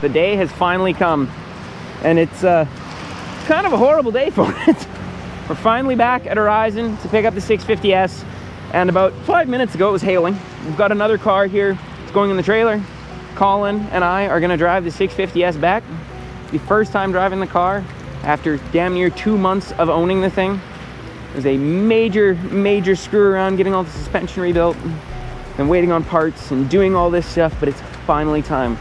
The day has finally come, and it's kind of a horrible day for it. We're finally back at Horizon to pick up the 650S, and about 5 minutes ago it was hailing. We've got another car here. It's going in the trailer. Colin and I are going to drive the 650S back. The first time driving the car after damn near 2 months of owning the thing. It was a major screw around getting all the suspension rebuilt and waiting on parts and doing all this stuff, but it's finally time.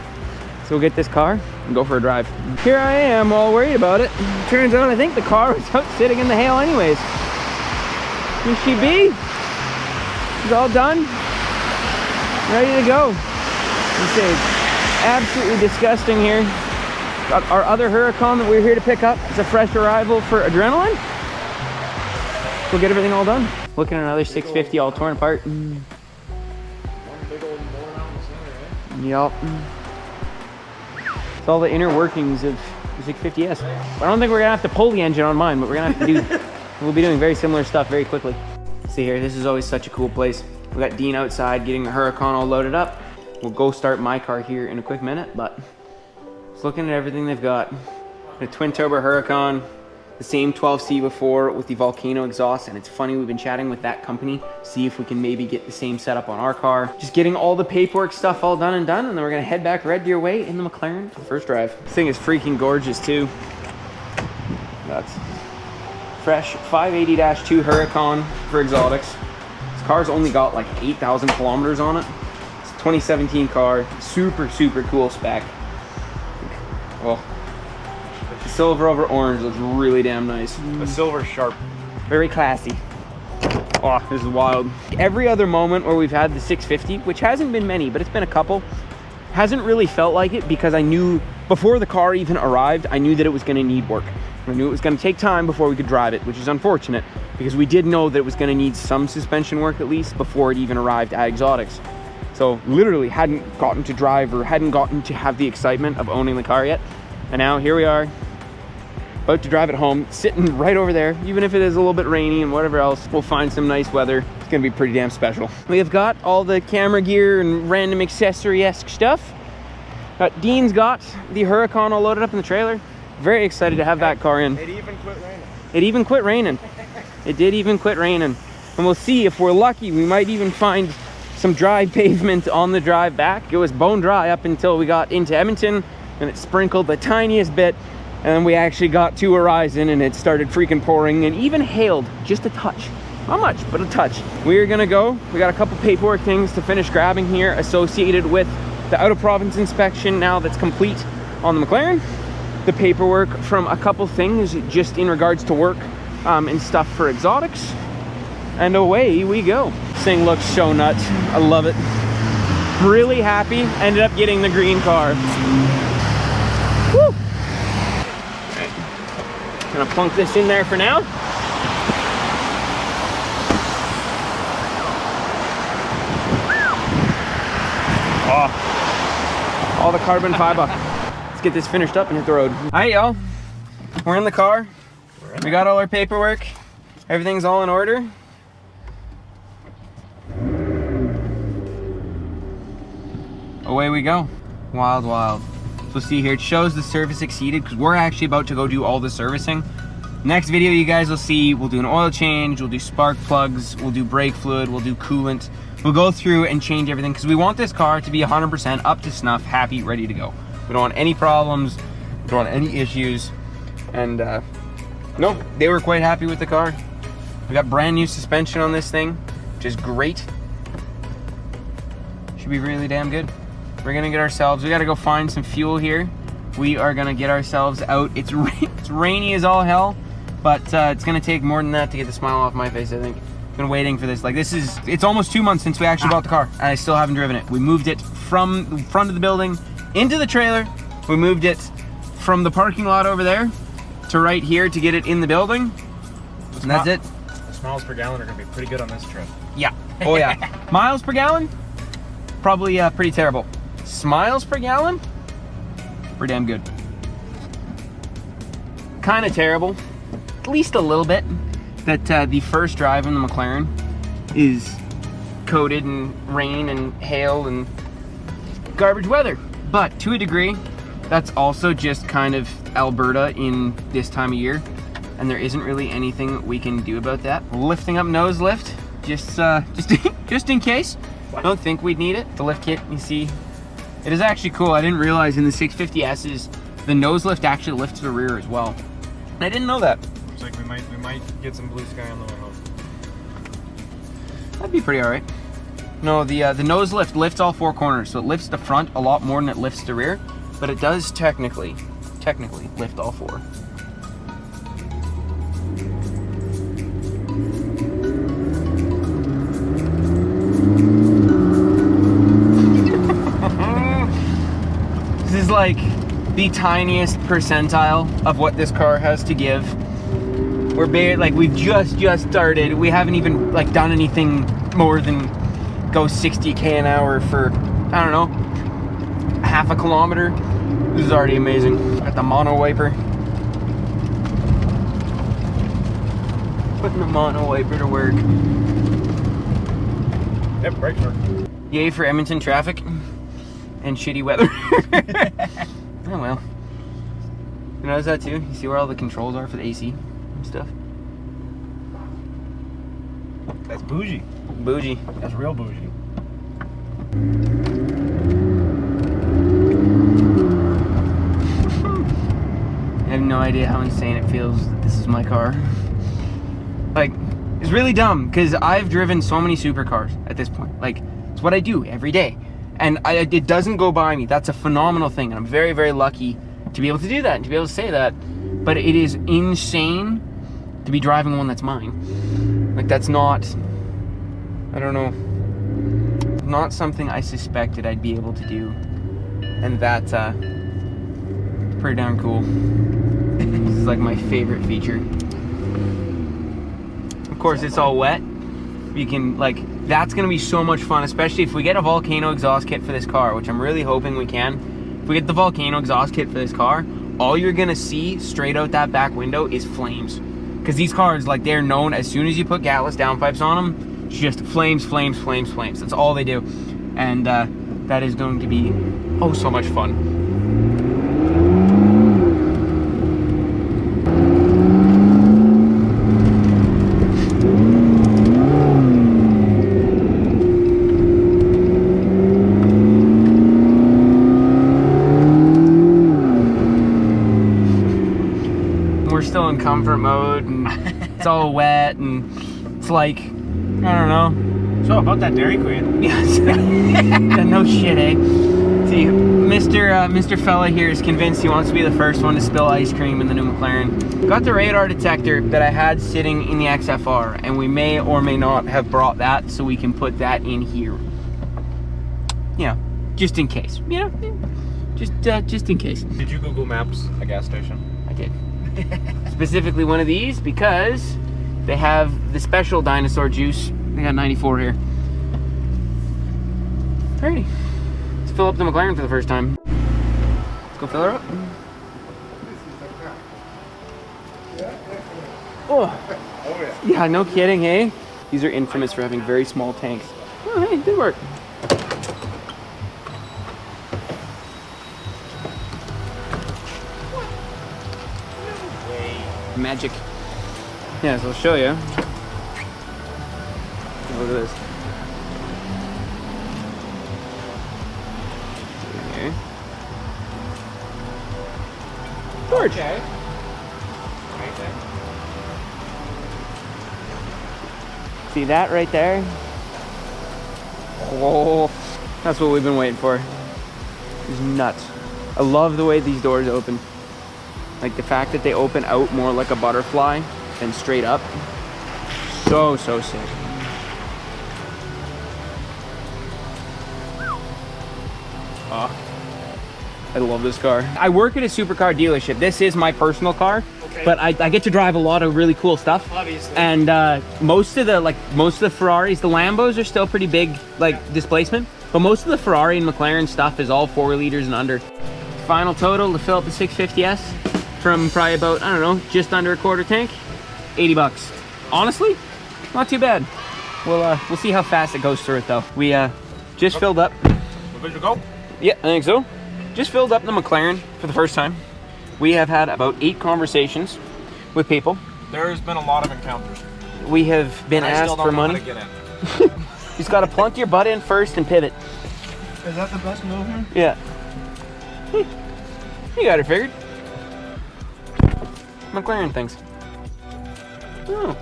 So we'll get this car and go for a drive. Here I am, all worried about it. Turns out I think the car was out sitting in the hail anyways. Here she be. She's all done. Ready to go. This is absolutely disgusting here. Got our other Huracan that we're here to pick up. It's a fresh arrival for Adrenaline. We'll get everything all done. Looking at another 650 all torn apart. One big old motor out in the center, eh? Yup. It's all the inner workings of the 650S. I don't think we're gonna have to pull the engine on mine, but we're gonna have to do, we'll be doing very similar stuff very quickly. See here, this is always such a cool place. We got Dean outside getting the Huracan all loaded up. We'll go start my car here in a quick minute, but just looking at everything they've got. A twin turbo Huracan, the same 12C before with the Volcano exhaust, and it's funny, we've been chatting with that company, see if we can maybe get the same setup on our car. Just getting all the paperwork stuff all done, and then we're gonna head back Red Deer way in the McLaren for the first drive. This thing is freaking gorgeous too. That's fresh 580-2 Huracan for exotics. This car's only got like 8,000 kilometers on it. It's a 2017 car, super cool spec. Well, the silver over orange looks really damn nice. The silver sharp. Very classy. Oh, this is wild. Every other moment where we've had the 650, which hasn't been many, but it's been a couple, hasn't really felt like it because I knew before the car even arrived, I knew that it was gonna need work. I knew it was gonna take time before we could drive it, which is unfortunate because we did know that it was gonna need some suspension work at least before it even arrived at Exotics. So literally hadn't gotten to drive or hadn't gotten to have the excitement of owning the car yet. And now here we are, about to drive it home, sitting right over there. Even if it is a little bit rainy and whatever else, we'll find some nice weather. It's gonna be pretty damn special. We have got all the camera gear and random accessory-esque stuff. Dean's got the Huracan all loaded up in the trailer. Very excited to have that car in. It even quit raining. It even quit raining. It did even quit raining. And we'll see if we're lucky, we might even find some dry pavement on the drive back. It was bone dry up until we got into Edmonton, and it sprinkled the tiniest bit. And then we actually got to Horizon and it started freaking pouring and even hailed just a touch. Not much, but a touch. We are gonna go. We got a couple paperwork things to finish grabbing here associated with the out of province inspection now that's complete on the McLaren. The paperwork from a couple things just in regards to work and stuff for exotics. And away we go. This thing looks so nuts. I love it. Really happy. Ended up getting the green car. Woo! Gonna plunk this in there for now. Oh, all the carbon fiber. Let's get this finished up and hit the road. All right, y'all. We're in the car. We got all our paperwork. Everything's all in order. Away we go. Wild, wild. So see here, it shows the service exceeded because we're actually about to go do all the servicing. Next video you guys will see, we'll do an oil change, we'll do spark plugs, we'll do brake fluid, we'll do coolant. We'll go through and change everything because we want this car to be 100% up to snuff, happy, ready to go. We don't want any problems, we don't want any issues. And no, they were quite happy with the car. We got brand new suspension on this thing, which is great. Should be really damn good. We're gonna get ourselves, we gotta go find some fuel here. We are gonna get ourselves out. It's rainy as all hell, but it's gonna take more than that to get the smile off my face, I think. Been waiting for this. Like it's almost 2 months since we actually bought the car and I still haven't driven it. We moved it from the front of the building into the trailer. We moved it from the parking lot over there to right here to get it in the building. And that's it. The miles per gallon are gonna be pretty good on this trip. Yeah, oh yeah. Miles per gallon? Probably pretty terrible. Smiles per gallon? Pretty damn good. Kind of terrible, at least a little bit, that the first drive in the McLaren is coated in rain and hail and garbage weather. But to a degree, That's also just kind of Alberta in this time of year, and there isn't really anything we can do about that. Lifting up nose lift, just in case. I don't think we'd need it. The lift kit, you see, it is actually cool. I didn't realize in the 650S's, the nose lift actually lifts the rear as well. I didn't know that. Looks like we might get some blue sky on the way home. That'd be pretty all right. No, the nose lift lifts all 4 corners, so it lifts the front a lot more than it lifts the rear, but it does technically lift all 4. This is like the tiniest percentile of what this car has to give. We've just started. We haven't even like done anything more than go 60k an hour for, I don't know, half a kilometer. This is already amazing. Got the mono wiper. Putting the mono wiper to work. Yep, brakes work. Yay for Edmonton traffic and shitty weather. Oh well. You notice that too? You see where all the controls are for the AC and stuff? That's bougie. Bougie. That's real bougie. I have no idea how insane it feels that this is my car. Like, it's really dumb because I've driven so many supercars at this point. Like, it's what I do every day. And it doesn't go by me. That's a phenomenal thing. And I'm very, very lucky to be able to do that and to be able to say that. But it is insane to be driving one that's mine. Like, that's not, I don't know, not something I suspected I'd be able to do. And that's pretty darn cool. This is like my favorite feature. Of course, it's all wet. You can, like, that's gonna be so much fun, especially if we get a volcano exhaust kit for this car, which I'm really hoping we can. If we get the volcano exhaust kit for this car, all you're gonna see straight out that back window is flames. Because these cars, like, they're known, as soon as you put gatless downpipes on them, just flames, flames, flames, flames. That's all they do. And that is going to be, oh, so much fun. We're still in comfort mode, and it's all wet, and it's like, I don't know. So about that Dairy Queen. Yes. Yeah, no shit, eh? See, Mr. Fella here is convinced he wants to be the first one to spill ice cream in the new McLaren. Got the radar detector that I had sitting in the XFR, and we may or may not have brought that so we can put that in here. You know, just in case. You know, just in case. Did you Google Maps a gas station? I did. Specifically one of these because they have the special dinosaur juice. They got 94 here. Alrighty. Let's fill up the McLaren for the first time. Let's go fill her up. Oh. Yeah, no kidding, hey? These are infamous for having very small tanks. Oh, hey, did work. Magic. Yeah, so I'll show you. Look at this. Okay. George. Okay. See that right there? Oh, that's what we've been waiting for. It's nuts. I love the way these doors open. Like the fact that they open out more like a butterfly than straight up. So sick. Oh, I love this car. I work at a supercar dealership. This is my personal car, okay. But I get to drive a lot of really cool stuff. Obviously. And most of the Ferraris, the Lambos are still pretty big, like displacement. But most of the Ferrari and McLaren stuff is all 4 liters and under. Final total to fill up the 650S. From probably about, I don't know, just under a quarter tank, 80 bucks. Honestly, not too bad. We'll see how fast it goes through it though. We just filled up. We're good to go? Yeah, I think so. just filled up the McLaren for the first time. We have had about 8 conversations with people. There's been a lot of encounters. We have been asked for money. I still don't know how to get in. You just gotta plunk your butt in first and pivot. Is that the best move here? Yeah. You got it figured. McLaren things. Oh.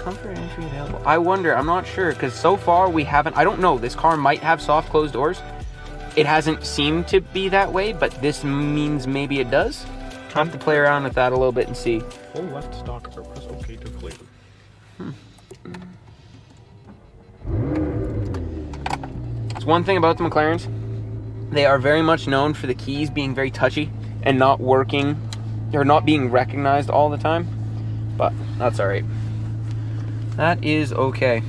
Comfort entry available. I wonder, I'm not sure, because so far we haven't, I don't know, this car might have soft closed doors. It hasn't seemed to be that way, but this means maybe it does. I'll have to play around with that a little bit and see. Full left stock or press OK to play. It's one thing about the McLarens. They are very much known for the keys being very touchy and not working or not being recognized all the time. But that's all right. That is okay.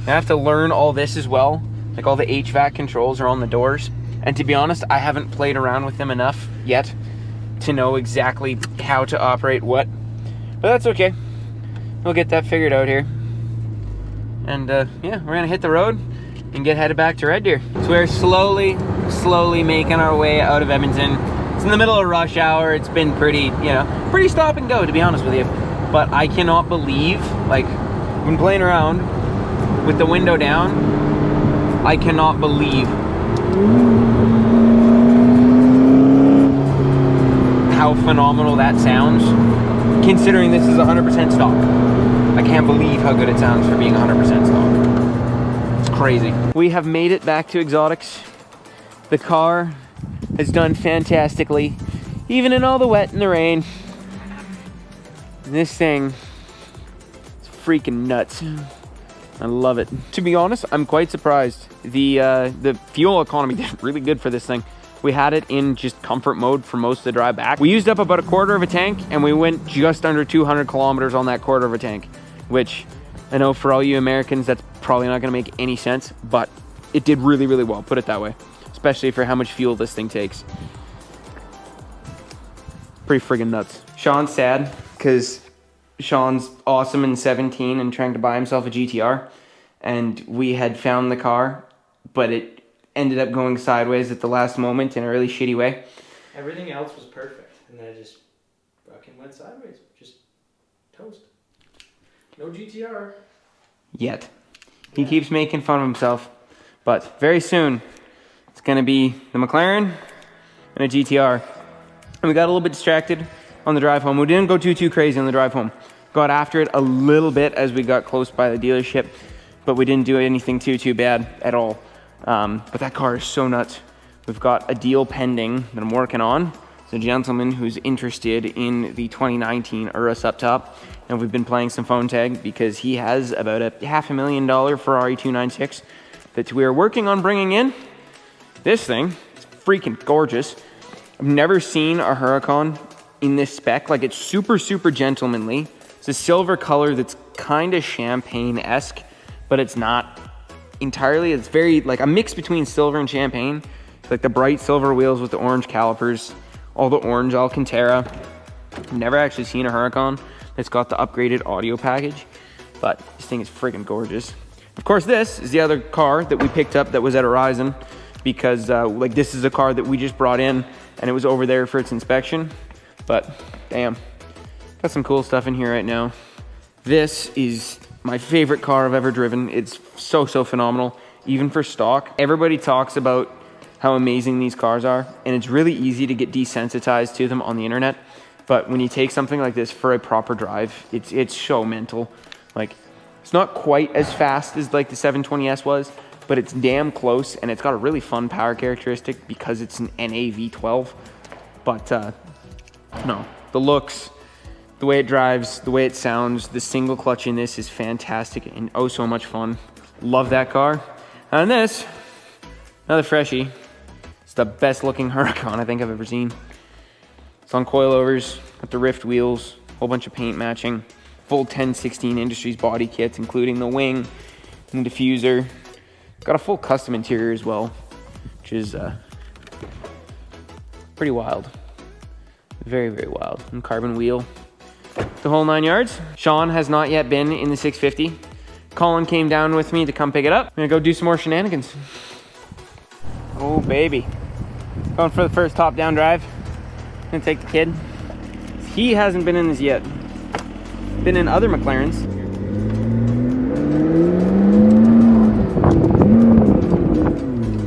I have to learn all this as well. Like all the HVAC controls are on the doors. And to be honest, I haven't played around with them enough yet to know exactly how to operate what. But that's okay. We'll get that figured out here. And yeah, we're gonna hit the road and get headed back to Red Deer. So we're slowly making our way out of Edmonton. It's in the middle of rush hour. It's been pretty, pretty stop and go, to be honest with you. But I cannot believe, like, I've been playing around with the window down. I cannot believe how phenomenal that sounds, considering this is 100% stock. I can't believe how good it sounds for being 100% stock. It's crazy. We have made it back to Exotics. The car has done fantastically, even in all the wet and the rain. This thing is freaking nuts. I love it. To be honest, I'm quite surprised. The fuel economy did really good for this thing. We had it in just comfort mode for most of the drive back. We used up about a quarter of a tank, and we went just under 200 kilometers on that quarter of a tank, which I know for all you Americans, that's probably not gonna make any sense, but it did really, really well, put it that way, especially for how much fuel this thing takes. Pretty friggin' nuts. Sean's sad because Sean's awesome in 17 and trying to buy himself a GTR, and we had found the car, but it ended up going sideways at the last moment in a really shitty way. Everything else was perfect, and then it just fucking went sideways. Just toast. No GTR. Yet. He keeps making fun of himself, but very soon it's gonna be the McLaren and a GTR. And we got a little bit distracted on the drive home. We didn't go too crazy on the drive home. Got after it a little bit as we got close by the dealership, but we didn't do anything too bad at all. But that car is so nuts. We've got a deal pending that I'm working on. It's a gentleman who's interested in the 2019 Urus up top, and we've been playing some phone tag because he has about a $500,000 Ferrari 296 that we are working on bringing in. This thing is freaking gorgeous. I've never seen a Huracan in this spec. Like, it's super gentlemanly. It's a silver color that's kind of champagne-esque, but it's not entirely. It's very like a mix between silver and champagne. It's like the bright silver wheels with the orange calipers, all the orange Alcantara. I've never actually seen a Huracan that's got the upgraded audio package, but this thing is freaking gorgeous. Of course, this is the other car that we picked up that was at Horizon, because like this is a car that we just brought in and it was over there for its inspection. But damn, got some cool stuff in here right now. This is my favorite car I've ever driven. It's so phenomenal, even for stock. Everybody talks about how amazing these cars are, and it's really easy to get desensitized to them on the internet. But when you take something like this for a proper drive, it's so mental. Like, it's not quite as fast as like the 720S was, but it's damn close, and it's got a really fun power characteristic because it's an NA V12. But no, the looks, the way it drives, the way it sounds, the single clutch in this is fantastic and oh so much fun. Love that car. And this, another freshie. It's the best looking Huracan I think I've ever seen. It's on coilovers, got the rift wheels, whole bunch of paint matching, full 1016 Industries body kits, including the wing and the diffuser. Got a full custom interior as well, which is pretty wild. Very wild. And carbon wheel, the whole 9 yards. Sean has not yet been in the 650. Colin came down with me to come pick it up. I'm gonna go do some more shenanigans. Oh baby, Going for the first top-down drive. Gonna take the kid. He hasn't been in this yet. Been in other McLarens.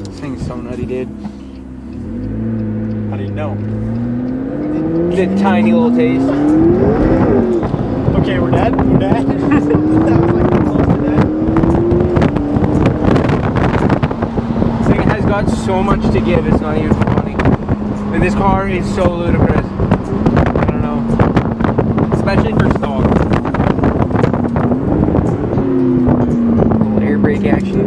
This thing's so nutty, dude. How do you know? The tiny little taste. Okay, we're dead. We're dead. That was like close to dead. This thing has got so much to give, it's not even funny. And this car is so ludicrous. I don't know. Especially for stock. Little air brake action.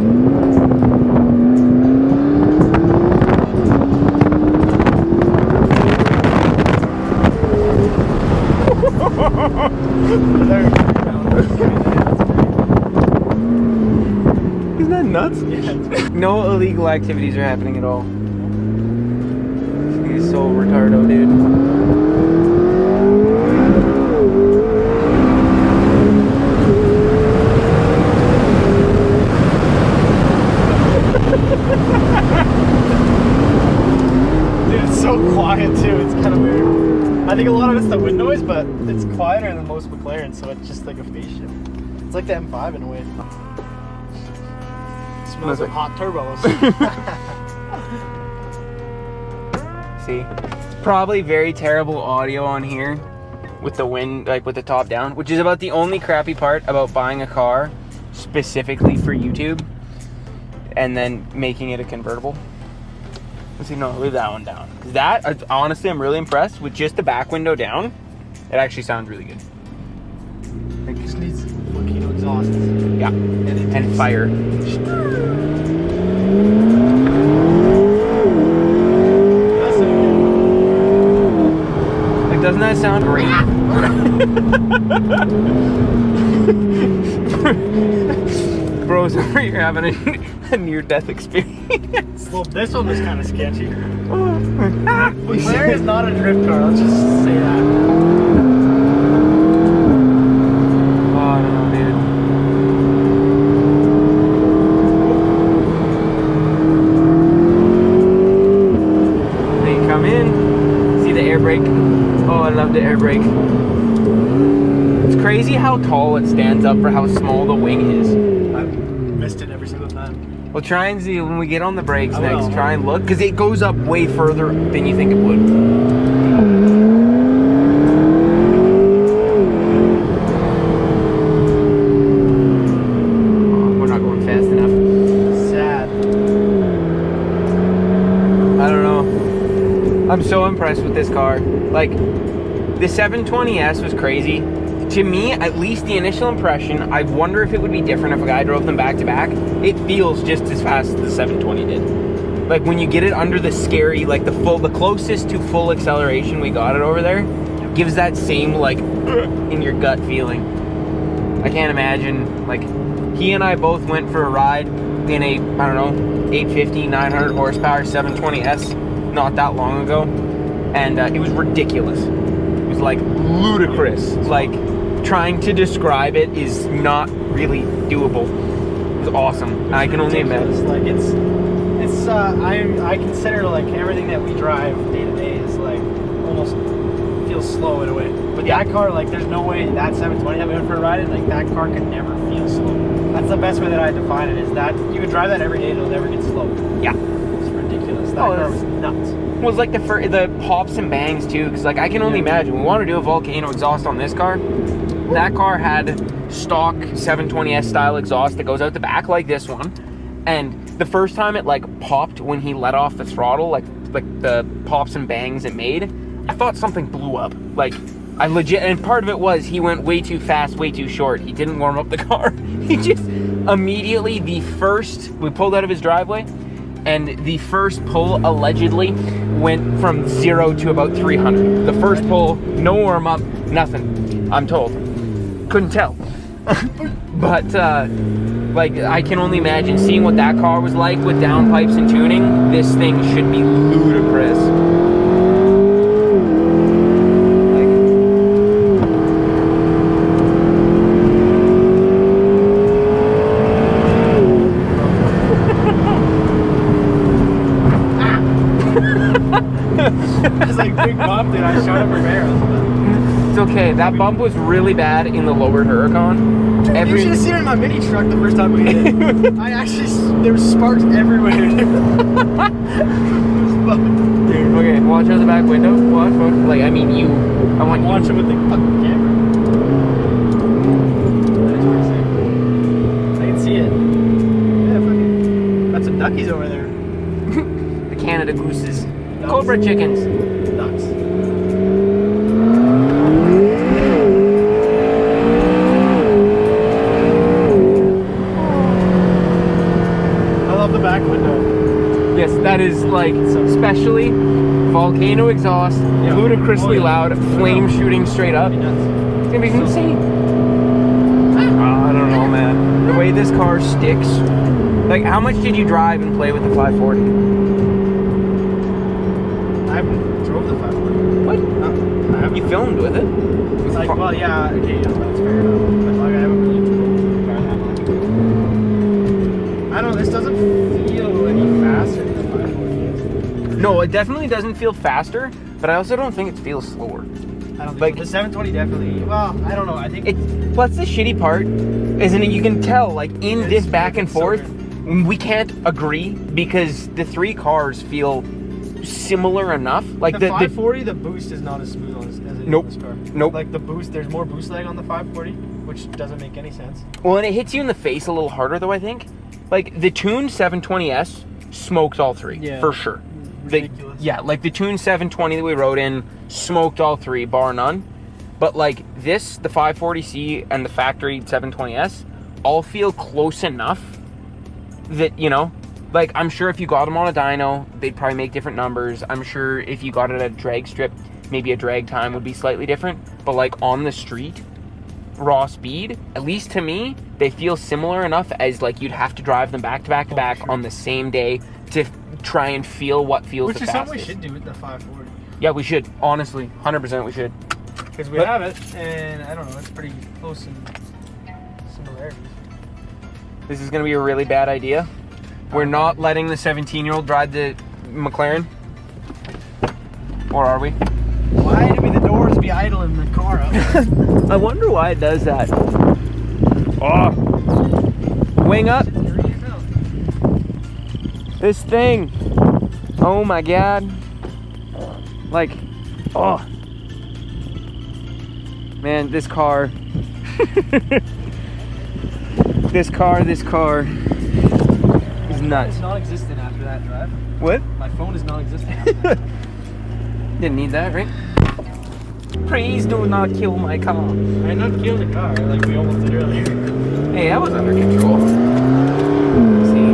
Isn't that nuts? Yeah. No illegal activities are happening at all. He's so retardo, dude. Dude, it's so quiet too. It's kind of weird. I think a lot of it's the wind noise, but it's quieter than most McLaren, so it's just like a spaceship. It's like the M5 in a way. It smells like hot turbos. See, it's probably very terrible audio on here with the wind, like with the top down, which is about the only crappy part about buying a car specifically for YouTube and then making it a convertible. Let's see, no, leave that one down. That, honestly, I'm really impressed with just the back window down. It actually sounds really good. It just needs volcano exhaust. Yeah, and fire. Like, doesn't that sound great? Bros, you're having a near-death experience. Well, this one was kind of sketchy. McLaren is not a drift car, let's just say that. Oh, I don't know, dude. They come in, see the air brake. Oh, I love the air brake. It's crazy how tall it stands up for how small the wing is. I've missed it every single time. We'll try and see when we get on the brakes I next. will. Try and look, because it goes up way further than you think it would. Oh, we're not going fast enough. Sad. I don't know. I'm so impressed with this car. Like, the 720S was crazy. To me, at least the initial impression, I wonder if it would be different if a guy drove them back to back. It feels just as fast as the 720 did. Like when you get it under the scary, like the closest to full acceleration we got it over there, gives that same like in your gut feeling. I can't imagine, like he and I both went for a ride in a, I don't know, 850, 900 horsepower 720S not that long ago. And it was ridiculous. It was like ludicrous. Like, trying to describe it is not really doable. It was awesome. I can only imagine. Like I consider like everything that we drive day to day is like almost feels slow in a way. But Yeah. that car, like there's no way that 720 that we went for a ride in, like that car could never feel slow. That's the best way that I define it, is that you could drive that every day and it'll never get slow. Yeah. It's ridiculous. That car was nuts. It was like the pops and bangs too, because like I can only imagine. We want to do a volcano exhaust on this car. That car had stock 720S style exhaust that goes out the back like this one, and the first time it like popped when he let off the throttle, like the pops and bangs it made, I thought something blew up. Like I legit, and part of it was he went way too fast, way too short. He didn't warm up the car. He just immediately, we pulled out of his driveway, and the first pull allegedly went from 0 to about 300. The first pull, no warm up, nothing. I'm told. Couldn't tell. But like I can only imagine seeing what that car was like with downpipes and tuning. This thing should be ludicrous. bump, dude. I showed up for barrels. It's okay. That bump was really bad in the lowered Huracan. Dude, you should have seen it in my mini truck the first time we hit it. there was sparks everywhere. Dude. Okay, watch out the back window. Watch. Like, I mean, I want watch it with the fucking camera. That is pretty sick. I can see it. Yeah, fucking. Got some duckies over there. the Canada gooses. Ducks. Cobra chickens. Ducks. I love the back window. Yes, that is like especially volcano exhaust, ludicrously loud, flame shooting straight up. It's gonna be insane. I don't know, man. The way this car sticks. Like, how much did you drive and play with the 540? I haven't drove the 540. What? No, I haven't. You filmed with it? Like, well, yeah, okay, yeah, that's fair enough. But like, I haven't really drove the car that much. I don't know, this doesn't feel any faster than the 540 is. No, it definitely doesn't feel faster, but I also don't think it feels slower. I don't think Like, so. The 720 definitely, well, I don't know, I think... What's the shitty part, isn't it? You can tell, like, in this back and forth, we can't agree because the three cars feel similar enough. Like the 540, the boost is not as smooth as it is Nope. in this car. Nope. Like the boost, there's more boost lag on the 540, which doesn't make any sense. Well, and it hits you in the face a little harder, though, I think. Like, the tuned 720S smoked all three, for sure. Ridiculous. Like the tuned 720 that we rode in smoked all three, bar none. But like this, the 540C and the factory 720S all feel close enough that, you know, like, I'm sure if you got them on a dyno, they'd probably make different numbers. I'm sure if you got it at a drag strip, maybe a drag time would be slightly different. But like on the street, raw speed, at least to me, they feel similar enough as like you'd have to drive them back to back to back on the same day to try and feel what feels the fastest. Which is something we should do with the 540. Yeah, we should. Honestly, 100% we should. Because we have it, and I don't know, it's pretty close in similarities. This is going to be a really bad idea. We're not letting the 17-year-old drive the McLaren. Or are we? Why do the doors be idle in the car up? I wonder why it does that. Oh. Wing up. This thing. Oh my God. Like, oh. Man, this car. This car is nuts. It's non-existent after that drive. What? My phone is non-existent after that. Didn't need that, right? Please do not kill my car. I not kill the car like we almost did earlier. Hey, that was under control. See?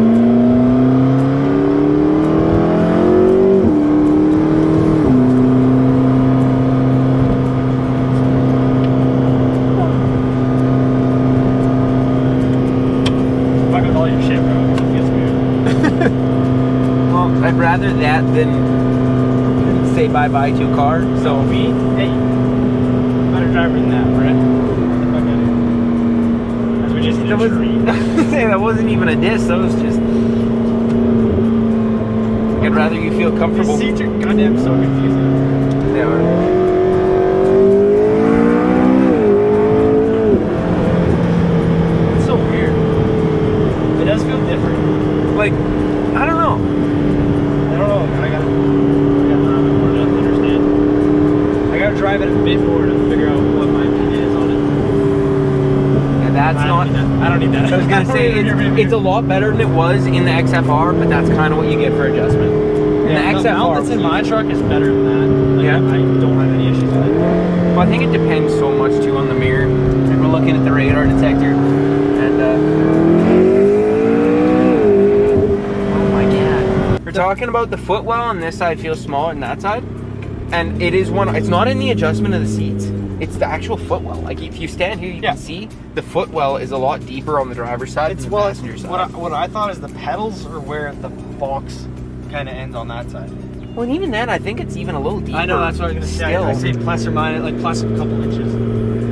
Fuck with all your shit, bro. It feels weird. Well, I'd rather that than say bye-bye to a car. So Hey, better driver than that, Brett. Get the fuck out of here. As we just hit a tree. that wasn't even a diss. That was just. I'd rather you feel comfortable. These seats are goddamn so confusing. They are. It's so weird. It does feel different. Like, I don't know. I don't know. I gotta drive it more to understand. I gotta drive it a bit more to figure out what my opinion is on it. Yeah, that's I not. don't need that. I was gonna say it's a lot better than it was in the XFR, but that's kind of what you get for adjustment. In the XFR, the mount that's in my truck is better than that. Like, Yeah. I don't have any issues with it. well, I think it depends so much too on the mirror. Like, we're looking at the radar detector, and oh my God, we're talking about the footwell on this side feels smaller than that side, and it is one. It's not in the adjustment of the seats. It's the actual footwell. Like, if you stand here, you can see the footwell is a lot deeper on the driver's side than the passenger side. What I thought is the pedals are where the box kind of ends on that side. Well, and even then, I think it's even a little deeper. I know, that's what I was gonna say. I say plus or minus, like plus a couple inches.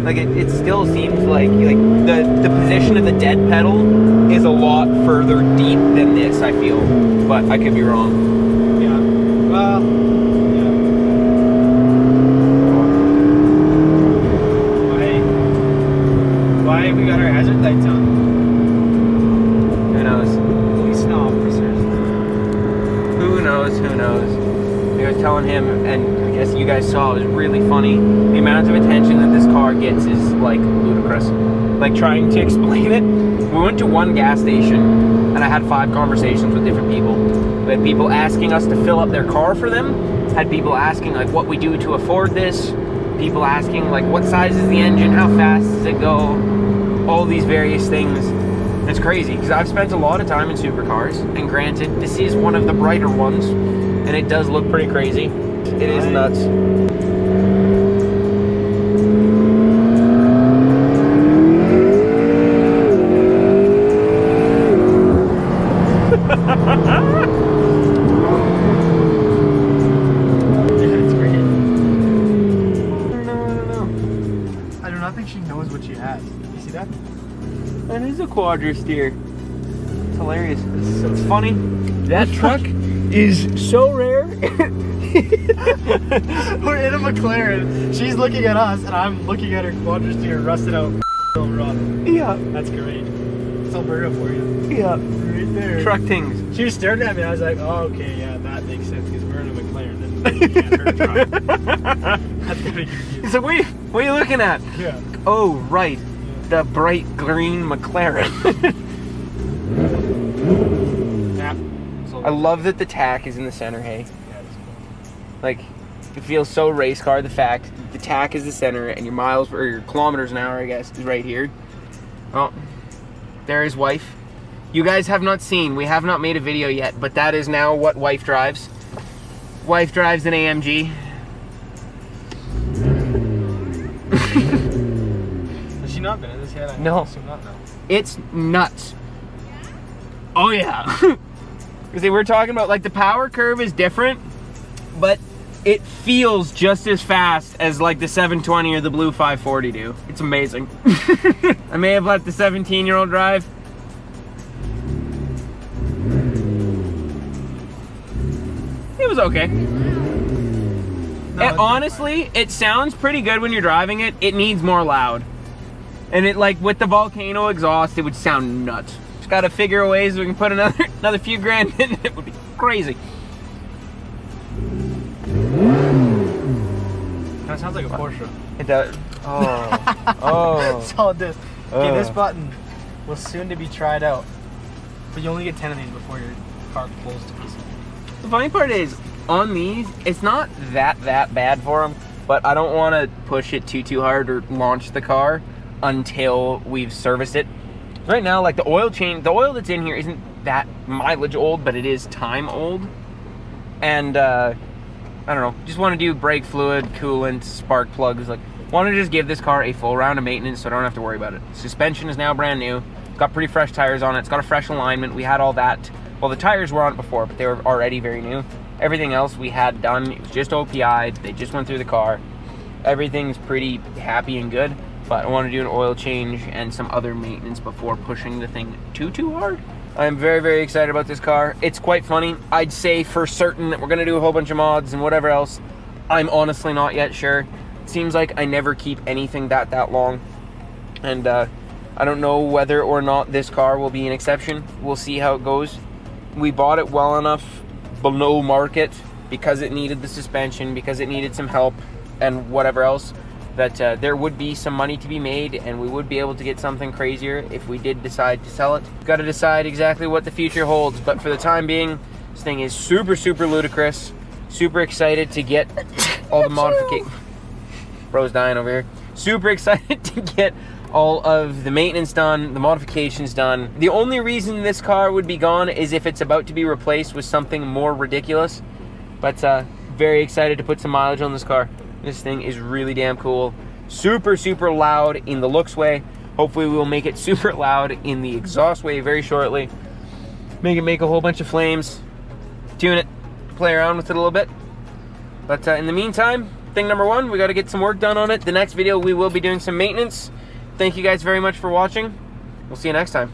Like, it still seems like the position of the dead pedal is a lot further deep than this, I feel. But I could be wrong. Yeah. Well, yeah. guess you guys saw, is really funny. The amount of attention that this car gets is like ludicrous. Like trying to explain it. We went to one gas station and I had 5 conversations with different people. We had people asking us to fill up their car for them. Had people asking like what we do to afford this. People asking like what size is the engine, how fast does it go, all these various things. It's crazy because I've spent a lot of time in supercars, and granted, this is one of the brighter ones, and it does look pretty crazy. It is nuts. It's great. I do not think she knows what she has. You see that? That is a quadra steer. It's hilarious. It's funny. That truck is so rare. We're in a McLaren. She's looking at us, and I'm looking at her quadra steer rusted out run. Yeah. That's great. It's Alberta for you. Yeah. Right there. Truck things. She was staring at me. I was like, oh, okay, yeah, that makes sense because we're in a McLaren. And you can't hurt a truck. That's gonna be confusing. So what are you looking at? Yeah. Oh, right. The bright green McLaren. Yeah. I love that the tack is in the center, hey? Yeah, it's cool. Like, it feels so race car, the fact the tack is the center and your miles, or your kilometers an hour, I guess, is right here. Oh, there is wife. You guys have not seen, we have not made a video yet, but that is now what wife drives. Wife drives an AMG. Has she not been in this yet? No. Assume not, no. It's nuts. Oh yeah. Because we're talking about like the power curve is different, but it feels just as fast as like the 720 or the blue 540 do. It's amazing. I may have let the 17-year-old drive. It was okay. No, Honestly, it sounds pretty good when you're driving it. It needs more loud. And it, like, with the volcano exhaust, it would sound nuts. Just gotta figure a way so we can put another few grand in it. It would be crazy. That sounds like a Porsche. It does. Oh. Oh. Solid disc. Okay, this button will soon to be tried out. But you only get 10 of these before your car pulls to pieces. The funny part is, on these, it's not that bad for them, but I don't want to push it too hard or launch the car until we've serviced it. Right now, like the oil that's in here isn't that mileage old, but it is time old. And I don't know, just want to do brake fluid, coolant, spark plugs. Like, want to just give this car a full round of maintenance so I don't have to worry about it. Suspension is now brand new. It's got pretty fresh tires on it. It's got a fresh alignment. We had all that. Well, the tires were on it before, but they were already very new. Everything else we had done, it was just OPI'd. They just went through the car. Everything's pretty happy and good, but I want to do an oil change and some other maintenance before pushing the thing too hard. I'm very excited about this car. It's quite funny. I'd say for certain that we're going to do a whole bunch of mods and whatever else. I'm honestly not yet sure. It seems like I never keep anything that long. And I don't know whether or not this car will be an exception. We'll see how it goes. We bought it well enough below market because it needed the suspension, because it needed some help and whatever else, that there would be some money to be made and we would be able to get something crazier if we did decide to sell it. Got to decide exactly what the future holds, but for the time being, this thing is super ludicrous. Super excited to get all the modifications. Bro's dying over here. Super excited to get all of the maintenance done, the modifications done. The only reason this car would be gone is if it's about to be replaced with something more ridiculous. But very excited to put some mileage on this car. This thing is really damn cool. Super loud in the looks way. Hopefully we will make it super loud in the exhaust way very shortly. Make it make a whole bunch of flames. Tune it, play around with it a little bit. But in the meantime, thing number one, we got to get some work done on it. The next video we will be doing some maintenance. Thank you guys very much for watching. We'll see you next time.